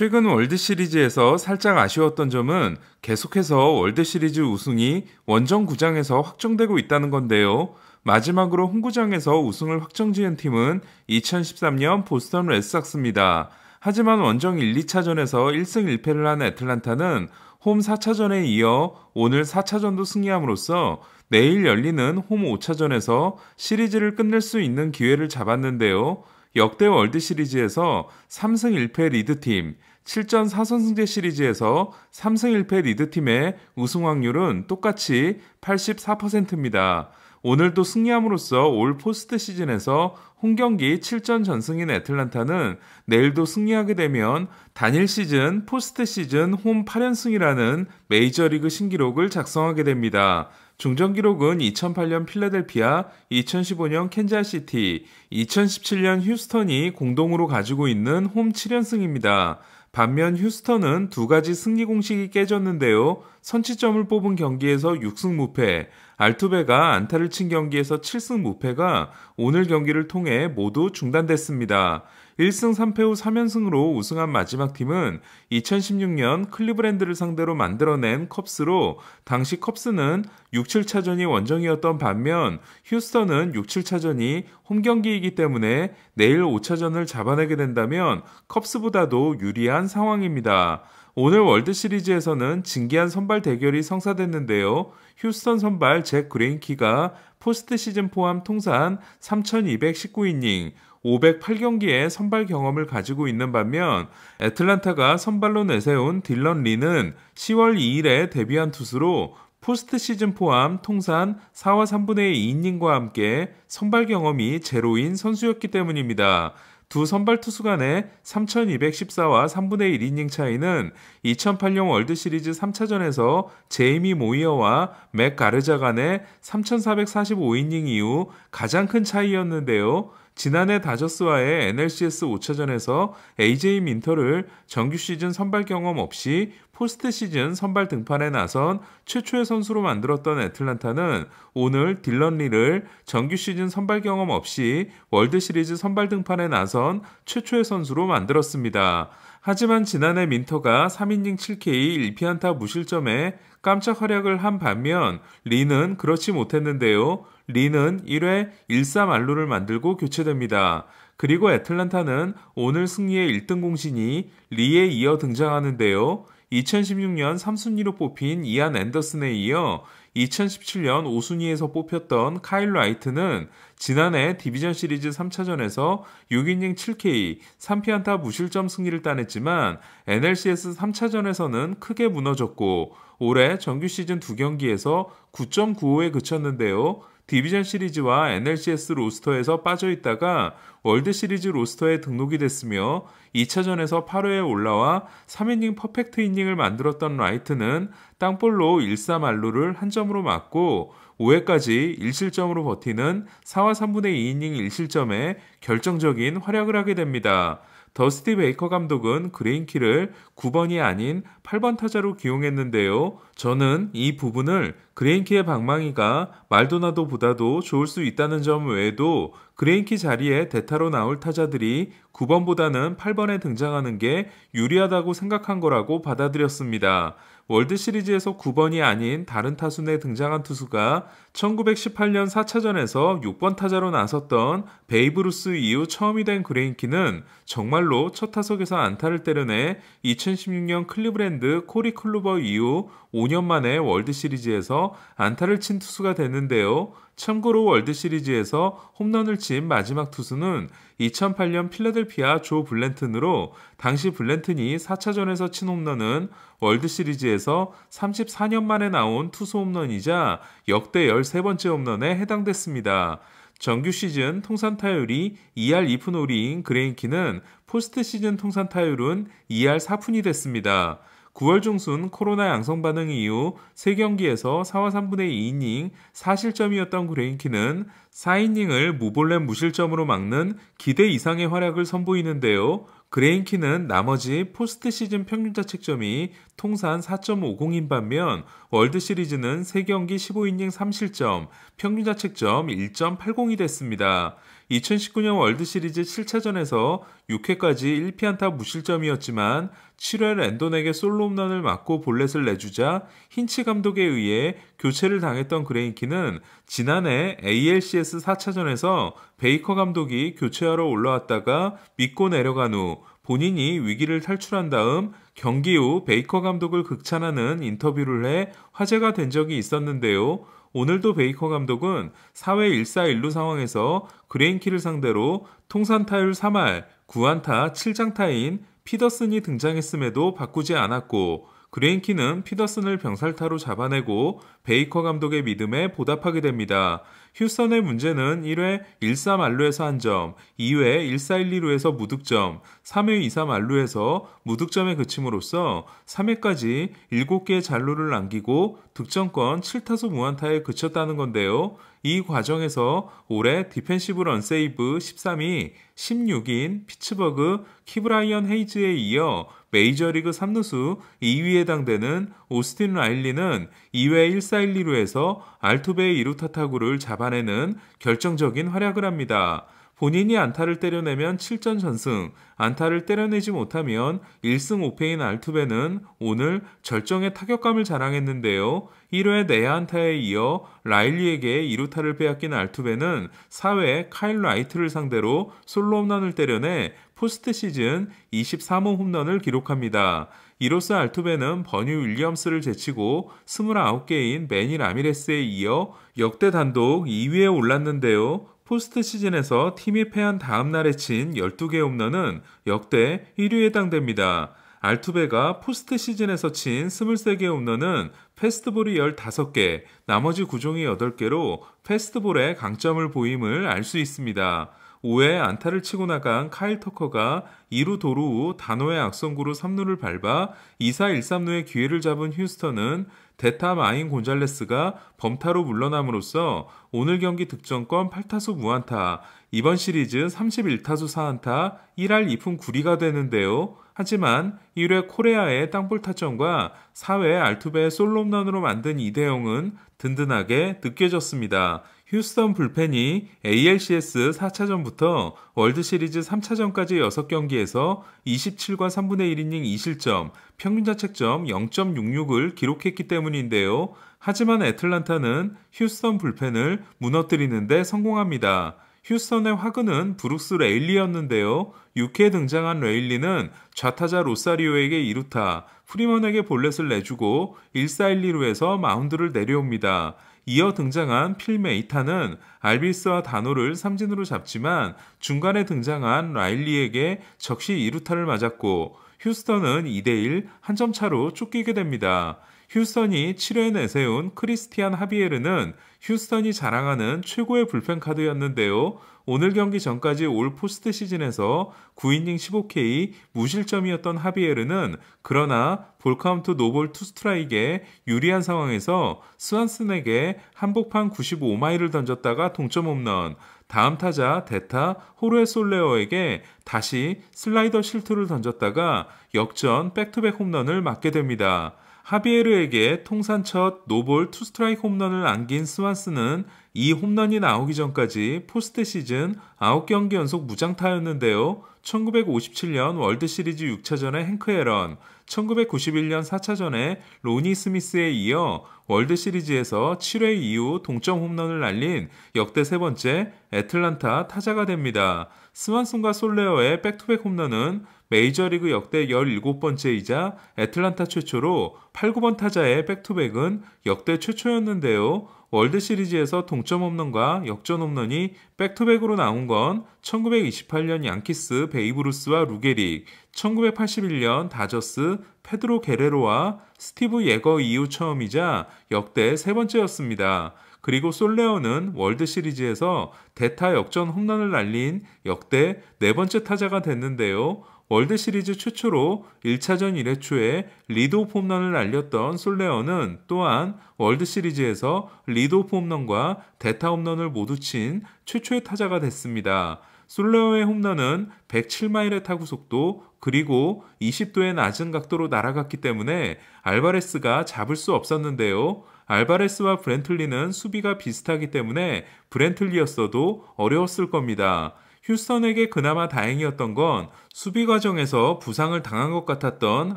최근 월드시리즈에서 살짝 아쉬웠던 점은 계속해서 월드시리즈 우승이 원정구장에서 확정되고 있다는 건데요. 마지막으로 홈구장에서 우승을 확정지은 팀은 2013년 보스턴 레드삭스입니다. 하지만 원정 1, 2차전에서 1승 1패를 한 애틀란타는 홈 4차전에 이어 오늘 4차전도 승리함으로써 내일 열리는 홈 5차전에서 시리즈를 끝낼 수 있는 기회를 잡았는데요. 역대 월드시리즈에서 3승 1패 리드팀, 7전 4선승제 시리즈에서 3승 1패 리드팀의 우승 확률은 똑같이 84%입니다. 오늘도 승리함으로써 올 포스트 시즌에서 홈경기 7전 전승인 애틀란타는 내일도 승리하게 되면 단일 시즌 포스트 시즌 홈 8연승이라는 메이저리그 신기록을 작성하게 됩니다. 중전 기록은 2008년 필라델피아, 2015년 캔자스시티, 2017년 휴스턴이 공동으로 가지고 있는 홈 7연승입니다. 반면 휴스턴은 두 가지 승리 공식이 깨졌는데요. 선취점을 뽑은 경기에서 6승 무패, 알투베가 안타를 친 경기에서 7승 무패가 오늘 경기를 통해 모두 중단됐습니다. 1승 3패 후 3연승으로 우승한 마지막 팀은 2016년 클리브랜드를 상대로 만들어낸 컵스로 당시 컵스는 6, 7차전이 원정이었던 반면 휴스턴은 6, 7차전이 홈경기이기 때문에 내일 5차전을 잡아내게 된다면 컵스보다도 유리한 상황입니다. 오늘 월드시리즈에서는 진기한 선발 대결이 성사됐는데요. 휴스턴 선발 잭 그레인키가 포스트 시즌 포함 통산 3,219이닝, 508경기의 선발 경험을 가지고 있는 반면 애틀란타가 선발로 내세운 딜런 리는 10월 2일에 데뷔한 투수로 포스트 시즌 포함 통산 4와 3분의 2이닝과 함께 선발 경험이 제로인 선수였기 때문입니다. 두 선발 투수 간의 3,214와 3분의 1이닝 차이는 2008년 월드시리즈 3차전에서 제이미 모이어와 맥 가르자 간의 3,445이닝 이후 가장 큰 차이였는데요. 지난해 다저스와의 NLCS 5차전에서 AJ 민터를 정규 시즌 선발 경험 없이 포스트 시즌 선발 등판에 나선 최초의 선수로 만들었던 애틀란타는 오늘 딜런 리를 정규 시즌 선발 경험 없이 월드시리즈 선발 등판에 나선 최초의 선수로 만들었습니다. 하지만 지난해 민터가 3이닝 7K 1피안타 무실점에 깜짝 활약을 한 반면 리는 그렇지 못했는데요. 리는 1회 1-3안루를 만들고 교체됩니다. 그리고 애틀란타는 오늘 승리의 1등 공신이 리에 이어 등장하는데요. 2016년 3순위로 뽑힌 이안 앤더슨에 이어 2017년 5순위에서 뽑혔던 카일 라이트는 지난해 디비전 시리즈 3차전에서 6이닝 7K 3피안타 무실점 승리를 따냈지만 NLCS 3차전에서는 크게 무너졌고 올해 정규 시즌 2경기에서 9.95에 그쳤는데요. 디비전 시리즈와 NLCS 로스터에서 빠져있다가 월드시리즈 로스터에 등록이 됐으며 2차전에서 8회에 올라와 3이닝 퍼펙트 이닝을 만들었던 라이트는 땅볼로 1-3안루를 한 점으로 맞고 5회까지 1실점으로 버티는 4와 3분의 2이닝 1실점에 결정적인 활약을 하게 됩니다. 더스티 베이커 감독은 그레인키를 9번이 아닌 8번 타자로 기용했는데요. 저는 이 부분을 그레인키의 방망이가 말도나도보다도 좋을 수 있다는 점 외에도 그레인키 자리에 대타로 나올 타자들이 9번보다는 8번에 등장하는 게 유리하다고 생각한 거라고 받아들였습니다. 월드시리즈에서 9번이 아닌 다른 타순에 등장한 투수가 1918년 4차전에서 6번 타자로 나섰던 베이브 루스 이후 처음이 된 그레인키는 정말로 첫 타석에서 안타를 때려내 2016년 클리브랜드 코리 클루버 이후 5년 만에 월드시리즈에서 안타를 친 투수가 됐는데요. 참고로 월드시리즈에서 홈런을 친 마지막 투수는 2008년 필라델피아 조 블랜튼으로 당시 블랜튼이 4차전에서 친 홈런은 월드시리즈에서 34년 만에 나온 투수 홈런이자 역대 13번째 홈런에 해당됐습니다. 정규 시즌 통산 타율이 2할 2푼 5리인 그레인키는 포스트 시즌 통산 타율은 2할 4푼이 됐습니다. 9월 중순 코로나 양성 반응 이후 3경기에서 4와 3분의 2이닝 4실점이었던 그레인키는 4이닝을 무볼넷 무실점으로 막는 기대 이상의 활약을 선보이는데요. 그레인키는 나머지 포스트 시즌 평균 자책점이 통산 4.50인 반면 월드시리즈는 3경기 15이닝 3실점, 평균 자책점 1.80이 됐습니다. 2019년 월드시리즈 7차전에서 6회까지 1피안타 무실점이었지만 7회 랜돈에게 솔로 홈런을 맞고 볼넷을 내주자 힌치 감독에 의해 교체를 당했던 그레인키는 지난해 ALCS 4차전에서 베이커 감독이 교체하러 올라왔다가 믿고 내려간 후 본인이 위기를 탈출한 다음 경기 후 베이커 감독을 극찬하는 인터뷰를 해 화제가 된 적이 있었는데요. 오늘도 베이커 감독은 4회 1사 1루 상황에서 그레인키를 상대로 통산 타율 3할, 9안타 7장타인 피더슨이 등장했음에도 바꾸지 않았고 그레인키는 피더슨을 병살타로 잡아내고 베이커 감독의 믿음에 보답하게 됩니다. 휴스턴의 문제는 1회 1사 만루에서 1점, 2회 1사 1, 2루에서 무득점, 3회 2사 만루에서 무득점에 그침으로써 3회까지 7개의 잔루를 남기고 득점권 7타수 무안타에 그쳤다는 건데요. 이 과정에서 올해 디펜시브 런세이브 13위, 16인 피츠버그 키브라이언 헤이즈에 이어 메이저리그 3루수 2위에 해당되는 오스틴 라일리는 2회 1사 1, 2루에서 알투베의 2루타 타구를 잡아내는 결정적인 활약을 합니다. 본인이 안타를 때려내면 7전 전승, 안타를 때려내지 못하면 1승 5패인 알투베는 오늘 절정의 타격감을 자랑했는데요. 1회 내야 안타에 이어 라일리에게 2루타를 빼앗긴 알투베는 4회 카일 라이트를 상대로 솔로 홈런을 때려내 포스트 시즌 23호 홈런을 기록합니다. 이로써 알투베는 버니 윌리엄스를 제치고 29개인 매니 라미레스에 이어 역대 단독 2위에 올랐는데요. 포스트 시즌에서 팀이 패한 다음 날에 친 12개 홈런은 역대 1위에 해당됩니다. 알투베가 포스트 시즌에서 친 23개 홈런은 패스트볼이 15개, 나머지 구종이 8개로 패스트볼의 강점을 보임을 알 수 있습니다. 5회 안타를 치고 나간 카일 터커가 2루 도루 후 단호의 악성구로 3루를 밟아 2사 1삼루의 기회를 잡은 휴스턴은 데타 마인 곤잘레스가 범타로 물러남으로써 오늘 경기 득점권 8타수 무안타, 이번 시리즈 31타수 4안타, 1할 2푼 9리가 되는데요. 하지만 1회 코레아의 땅볼 타점과 4회 알투베의 솔로 홈런으로 만든 2대0은 든든하게 느껴졌습니다. 휴스턴 불펜이 ALCS 4차전부터 월드시리즈 3차전까지 6경기에서 27과 3분의 1이닝 2실점, 평균자책점 0.66을 기록했기 때문인데요. 하지만 애틀란타는 휴스턴 불펜을 무너뜨리는 데 성공합니다. 휴스턴의 화근은 브룩스 레일리였는데요. 6회에 등장한 레일리는 좌타자 로사리오에게 2루타, 프리먼에게 볼넷을 내주고 1사 1, 2루에서 마운드를 내려옵니다. 이어 등장한 필 메이타는 알비스와 다노를 삼진으로 잡지만 중간에 등장한 라일리에게 적시 2루타를 맞았고 휴스턴은 2대1 한 점 차로 쫓기게 됩니다. 휴스턴이 7회에 내세운 크리스티안 하비에르는 휴스턴이 자랑하는 최고의 불펜 카드였는데요. 오늘 경기 전까지 올 포스트 시즌에서 9이닝 15K 무실점이었던 하비에르는 그러나 볼카운트 노볼 투스트라이크에 유리한 상황에서 스완슨에게 한복판 95마일을 던졌다가 동점 홈런, 다음 타자 데타 호르헤 솔레어에게 다시 슬라이더 실투를 던졌다가 역전 백투백 홈런을 맞게 됩니다. 하비에르에게 통산 첫 노볼 투스트라이크 홈런을 안긴 스완스는 이 홈런이 나오기 전까지 포스트 시즌 9경기 연속 무장타였는데요. 1957년 월드시리즈 6차전의 행크 앨런, 1991년 4차전의 로니 스미스에 이어 월드시리즈에서 7회 이후 동점 홈런을 날린 역대 세 번째 애틀란타 타자가 됩니다. 스완슨과 솔레어의 백투백 홈런은 메이저리그 역대 17번째이자 애틀란타 최초로 8, 9번 타자의 백투백은 역대 최초였는데요. 월드시리즈에서 동점 홈런과 역전 홈런이 백투백으로 나온 건 1928년 양키스 베이브루스와 루게릭, 1981년 다저스 페드로 게레로와 스티브 예거 이후 처음이자 역대 세 번째였습니다. 그리고 솔레어는 월드시리즈에서 대타 역전 홈런을 날린 역대 네 번째 타자가 됐는데요. 월드시리즈 최초로 1차전 1회 초에 리드오프 홈런을 날렸던 솔레어는 또한 월드시리즈에서 리드오프 홈런과 대타 홈런을 모두 친 최초의 타자가 됐습니다. 솔레어의 홈런은 107마일의 타구속도 그리고 20도의 낮은 각도로 날아갔기 때문에 알바레스가 잡을 수 없었는데요. 알바레스와 브랜틀리는 수비가 비슷하기 때문에 브랜틀리였어도 어려웠을 겁니다. 휴스턴에게 그나마 다행이었던 건 수비 과정에서 부상을 당한 것 같았던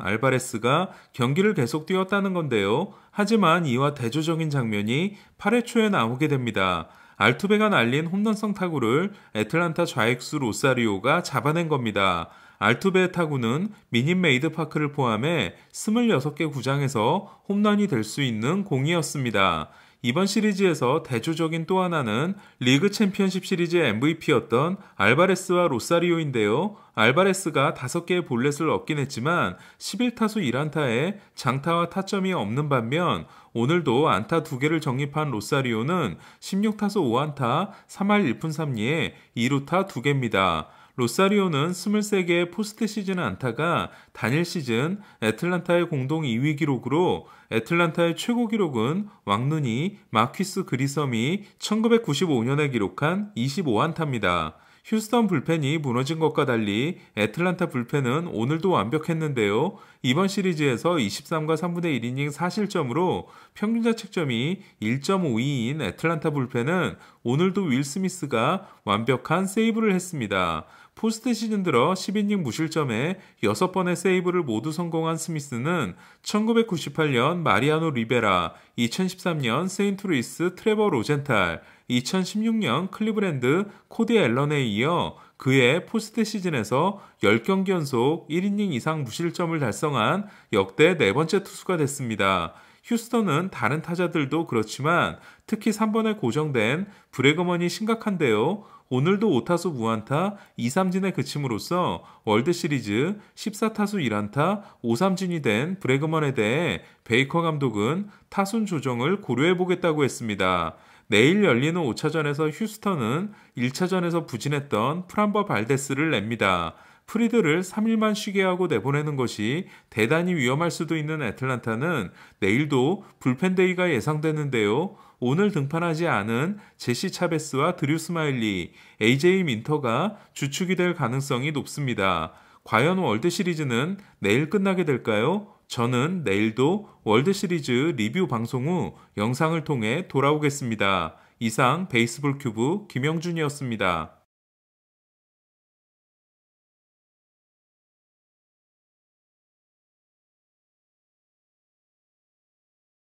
알바레스가 경기를 계속 뛰었다는 건데요. 하지만 이와 대조적인 장면이 8회 초에 나오게 됩니다. 알투베가 날린 홈런성 타구를 애틀란타 좌익수 로사리오가 잡아낸 겁니다. 알투베의 타구는 미닛메이드 파크를 포함해 26개 구장에서 홈런이 될 수 있는 공이었습니다. 이번 시리즈에서 대조적인 또 하나는 리그 챔피언십 시리즈의 MVP였던 알바레스와 로사리오인데요. 알바레스가 5개의 볼넷을 얻긴 했지만 11타수 1안타에 장타와 타점이 없는 반면 오늘도 안타 2개를 적립한 로사리오는 16타수 5안타 3할 1푼 3리에 2루타 2개입니다. 로사리오는 23개의 포스트 시즌 안타가 단일 시즌 애틀란타의 공동 2위 기록으로 애틀란타의 최고 기록은 왕눈이 마퀴스 그리섬이 1995년에 기록한 25안타입니다. 휴스턴 불펜이 무너진 것과 달리 애틀란타 불펜은 오늘도 완벽했는데요. 이번 시리즈에서 23과 3분의 1이닝 4실점으로 평균 자책점이 1.52인 애틀란타 불펜은 오늘도 윌 스미스가 완벽한 세이브를 했습니다. 포스트 시즌 들어 10이닝 무실점에 6번의 세이브를 모두 성공한 스미스는 1998년 마리아노 리베라, 2013년 세인트루이스 트레버 로젠탈, 2016년 클리브랜드 코디 앨런에 이어 그의 포스트 시즌에서 10경기 연속 1이닝 이상 무실점을 달성한 역대 네 번째 투수가 됐습니다. 휴스턴은 다른 타자들도 그렇지만 특히 3번에 고정된 브래그먼이 심각한데요. 오늘도 5타수 무안타 2삼진에 그침으로써 월드시리즈 14타수 1안타 5삼진이 된 브래그먼에 대해 베이커 감독은 타순 조정을 고려해보겠다고 했습니다. 내일 열리는 5차전에서 휴스턴은 1차전에서 부진했던 프람버 발데스를 냅니다. 프리드를 3일만 쉬게 하고 내보내는 것이 대단히 위험할 수도 있는 애틀란타는 내일도 불펜데이가 예상되는데요. 오늘 등판하지 않은 제시 차베스와 드류 스마일리, AJ 민터가 주축이 될 가능성이 높습니다. 과연 월드시리즈는 내일 끝나게 될까요? 저는 내일도 월드시리즈 리뷰 방송 후 영상을 통해 돌아오겠습니다. 이상 베이스볼 큐브 김영준이었습니다.